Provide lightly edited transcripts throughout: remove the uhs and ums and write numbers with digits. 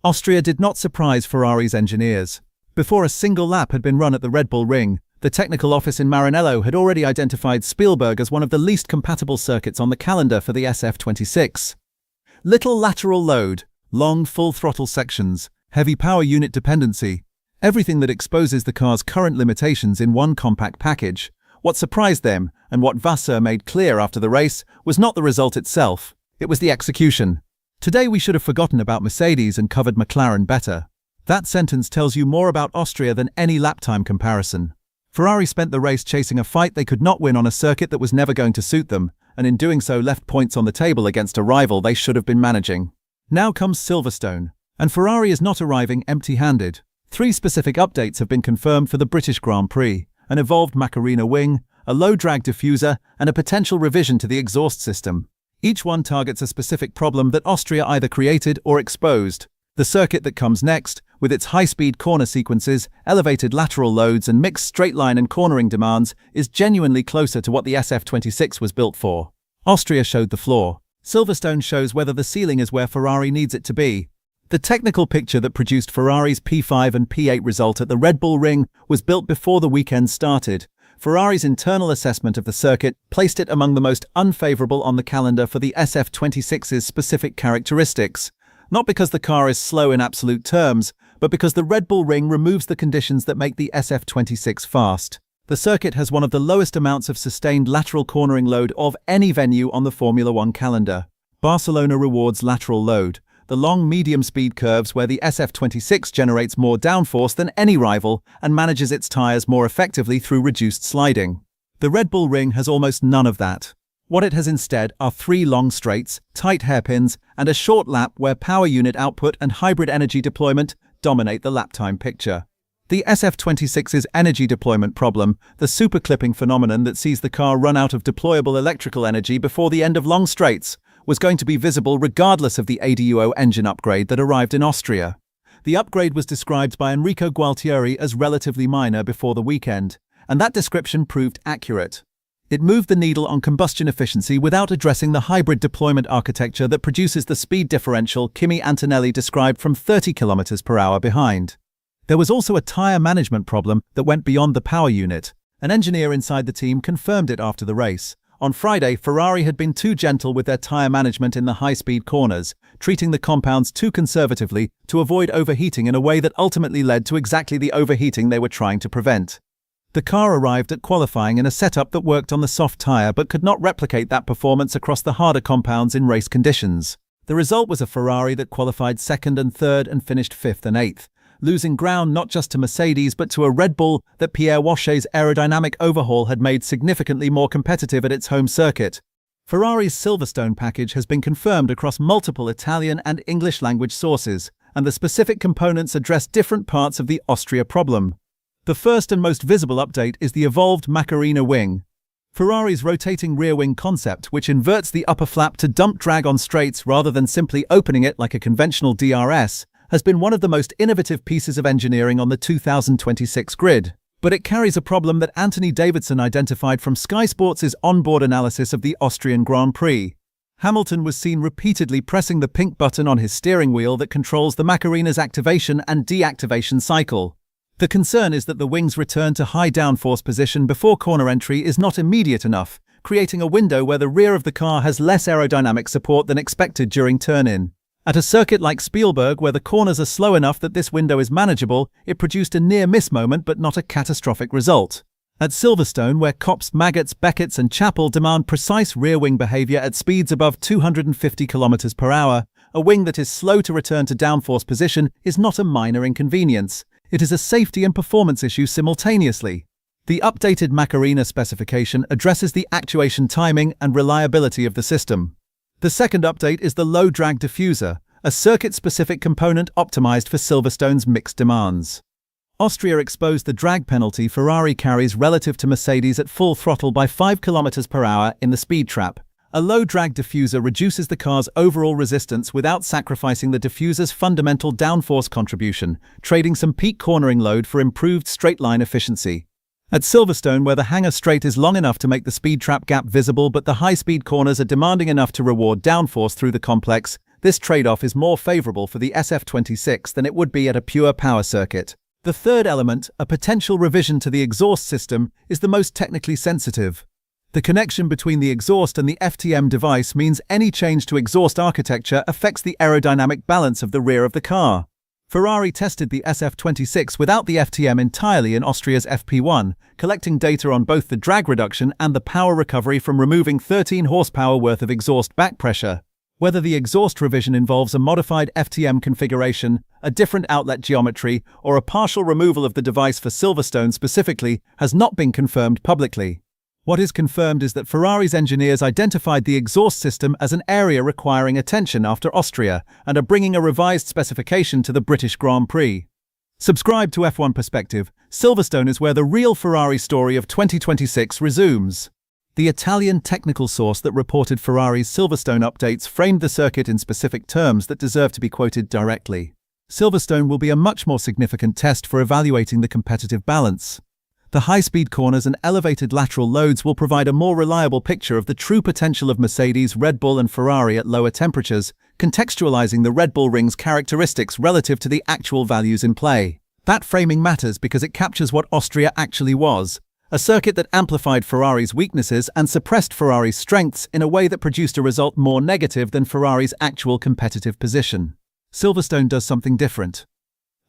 Austria did not surprise Ferrari's engineers. Before a single lap had been run at the Red Bull Ring, the technical office in Maranello had already identified Spielberg as one of the least compatible circuits on the calendar for the SF26. Little lateral load, long full-throttle sections, heavy power unit dependency, everything that exposes the car's current limitations in one compact package. What surprised them, and what Vasseur made clear after the race, was not the result itself, it was the execution. Today we should have forgotten about Mercedes and covered McLaren better. That sentence tells you more about Austria than any lap time comparison. Ferrari spent the race chasing a fight they could not win on a circuit that was never going to suit them, and in doing so left points on the table against a rival they should have been managing. Now comes Silverstone, and Ferrari is not arriving empty-handed. 3 specific updates have been confirmed for the British Grand Prix: an evolved McLaren wing, a low-drag diffuser, and a potential revision to the exhaust system. Each one targets a specific problem that Austria either created or exposed. The circuit that comes next, with its high-speed corner sequences, elevated lateral loads and mixed straight-line and cornering demands, is genuinely closer to what the SF26 was built for. Austria showed the floor. Silverstone shows whether the ceiling is where Ferrari needs it to be. The technical picture that produced Ferrari's P5 and P8 result at the Red Bull Ring was built before the weekend started. Ferrari's internal assessment of the circuit placed it among the most unfavorable on the calendar for the SF26's specific characteristics. Not because the car is slow in absolute terms, but because the Red Bull Ring removes the conditions that make the SF26 fast. The circuit has one of the lowest amounts of sustained lateral cornering load of any venue on the Formula One calendar. Barcelona rewards lateral load, the long medium-speed curves where the SF26 generates more downforce than any rival and manages its tyres more effectively through reduced sliding. The Red Bull Ring has almost none of that. What it has instead are 3 long straights, tight hairpins, and a short lap where power unit output and hybrid energy deployment dominate the lap time picture. The SF26's energy deployment problem, the superclipping phenomenon that sees the car run out of deployable electrical energy before the end of long straights, was going to be visible regardless of the ADUO engine upgrade that arrived in Austria. The upgrade was described by Enrico Gualtieri as relatively minor before the weekend, and that description proved accurate. It moved the needle on combustion efficiency without addressing the hybrid deployment architecture that produces the speed differential Kimi Antonelli described from 30 km/h behind. There was also a tyre management problem that went beyond the power unit. An engineer inside the team confirmed it after the race. On Friday, Ferrari had been too gentle with their tyre management in the high-speed corners, treating the compounds too conservatively to avoid overheating in a way that ultimately led to exactly the overheating they were trying to prevent. The car arrived at qualifying in a setup that worked on the soft tyre but could not replicate that performance across the harder compounds in race conditions. The result was a Ferrari that qualified 2nd and 3rd and finished 5th and 8th, losing ground not just to Mercedes but to a Red Bull that Pierre Wache's aerodynamic overhaul had made significantly more competitive at its home circuit. Ferrari's Silverstone package has been confirmed across multiple Italian and English language sources, and the specific components address different parts of the Austria problem. The first and most visible update is the evolved McLaren wing. Ferrari's rotating rear wing concept, which inverts the upper flap to dump drag on straights rather than simply opening it like a conventional DRS, has been one of the most innovative pieces of engineering on the 2026 grid. But it carries a problem that Anthony Davidson identified from Sky Sports' onboard analysis of the Austrian Grand Prix. Hamilton was seen repeatedly pressing the pink button on his steering wheel that controls the McLaren's activation and deactivation cycle. The concern is that the wing's return to high downforce position before corner entry is not immediate enough, creating a window where the rear of the car has less aerodynamic support than expected during turn-in. At a circuit like Spielberg, where the corners are slow enough that this window is manageable, it produced a near-miss moment but not a catastrophic result. At Silverstone, where Copse, Maggots, Beckett's and Chapel demand precise rear-wing behavior at speeds above 250 km/h, a wing that is slow to return to downforce position is not a minor inconvenience. It is a safety and performance issue simultaneously. The updated McLaren specification addresses the actuation timing and reliability of the system. The second update is the low-drag diffuser, a circuit-specific component optimized for Silverstone's mixed demands. Austria exposed the drag penalty Ferrari carries relative to Mercedes at full throttle by 5 km/h in the speed trap. A low-drag diffuser reduces the car's overall resistance without sacrificing the diffuser's fundamental downforce contribution, trading some peak cornering load for improved straight-line efficiency. At Silverstone, where the hangar straight is long enough to make the speed trap gap visible but the high-speed corners are demanding enough to reward downforce through the complex, This trade-off is more favorable for the SF26 than it would be at a pure power circuit. The third element, a potential revision to the exhaust system, is the most technically sensitive. The connection between the exhaust and the FTM device means any change to exhaust architecture affects the aerodynamic balance of the rear of the car. Ferrari tested the SF26 without the FTM entirely in Austria's FP1, collecting data on both the drag reduction and the power recovery from removing 13 horsepower worth of exhaust back pressure. Whether the exhaust revision involves a modified FTM configuration, a different outlet geometry, or a partial removal of the device for Silverstone specifically has not been confirmed publicly. What is confirmed is that Ferrari's engineers identified the exhaust system as an area requiring attention after Austria and are bringing a revised specification to the British Grand Prix. Subscribe to F1 Perspective. Silverstone is where the real Ferrari story of 2026 resumes. The Italian technical source that reported Ferrari's Silverstone updates framed the circuit in specific terms that deserve to be quoted directly. Silverstone will be a much more significant test for evaluating the competitive balance. The high-speed corners and elevated lateral loads will provide a more reliable picture of the true potential of Mercedes, Red Bull and Ferrari at lower temperatures, contextualizing the Red Bull Ring's characteristics relative to the actual values in play. That framing matters because it captures what Austria actually was, a circuit that amplified Ferrari's weaknesses and suppressed Ferrari's strengths in a way that produced a result more negative than Ferrari's actual competitive position. Silverstone does something different.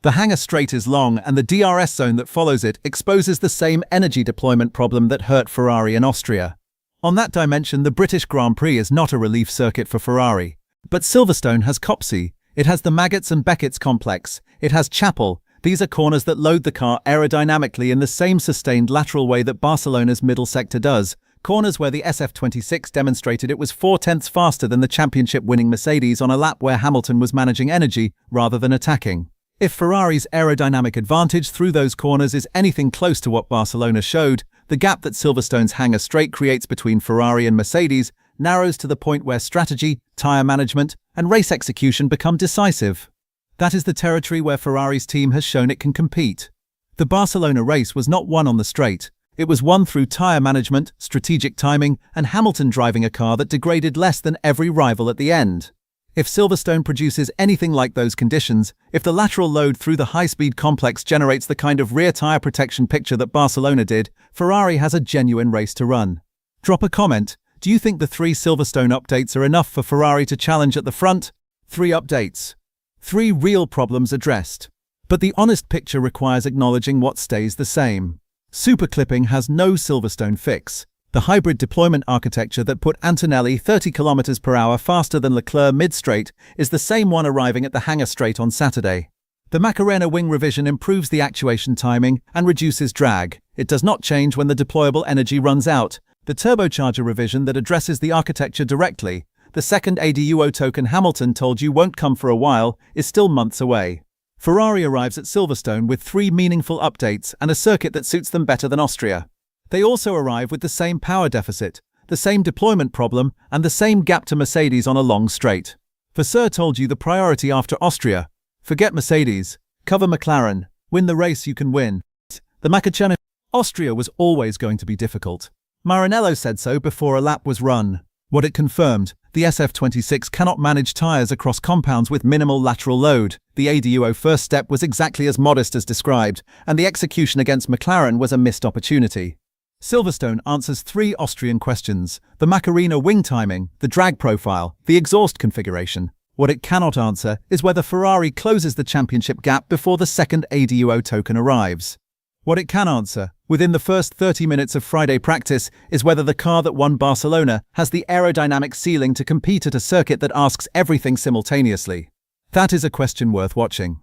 The hangar straight is long, and the DRS zone that follows it exposes the same energy deployment problem that hurt Ferrari in Austria. On that dimension, the British Grand Prix is not a relief circuit for Ferrari. But Silverstone has Copsey, it has the Maggots and Beckett's complex, it has Chapel. These are corners that load the car aerodynamically in the same sustained lateral way that Barcelona's middle sector does, corners where the SF26 demonstrated it was 4/10 faster than the championship-winning Mercedes on a lap where Hamilton was managing energy rather than attacking. If Ferrari's aerodynamic advantage through those corners is anything close to what Barcelona showed, the gap that Silverstone's hangar straight creates between Ferrari and Mercedes narrows to the point where strategy, tyre management, and race execution become decisive. That is the territory where Ferrari's team has shown it can compete. The Barcelona race was not won on the straight. It was won through tyre management, strategic timing, and Hamilton driving a car that degraded less than every rival at the end. If Silverstone produces anything like those conditions, if the lateral load through the high-speed complex generates the kind of rear tyre protection picture that Barcelona did, Ferrari has a genuine race to run. Drop a comment. Do you think the 3 Silverstone updates are enough for Ferrari to challenge at the front? 3 updates. 3 real problems addressed. But the honest picture requires acknowledging what stays the same. Superclipping has no Silverstone fix. The hybrid deployment architecture that put Antonelli 30 km/h faster than Leclerc mid-straight is the same one arriving at the hangar straight on Saturday. The Macarena wing revision improves the actuation timing and reduces drag. It does not change when the deployable energy runs out. The turbocharger revision that addresses the architecture directly, the second ADUO token Hamilton told you won't come for a while, is still months away. Ferrari arrives at Silverstone with 3 meaningful updates and a circuit that suits them better than Austria. They also arrive with the same power deficit, the same deployment problem, and the same gap to Mercedes on a long straight. Vasseur told you the priority after Austria. Forget Mercedes. Cover McLaren. Win the race you can win. The Macarena. Austria was always going to be difficult. Maranello said so before a lap was run. What it confirmed, the SF26 cannot manage tyres across compounds with minimal lateral load. The ADUO first step was exactly as modest as described, and the execution against McLaren was a missed opportunity. Silverstone answers 3 Austrian questions: the Macarena wing timing, the drag profile, the exhaust configuration. What it cannot answer is whether Ferrari closes the championship gap before the second ADUO token arrives. What it can answer, within the first 30 minutes of Friday practice, is whether the car that won Barcelona has the aerodynamic ceiling to compete at a circuit that asks everything simultaneously. That is a question worth watching.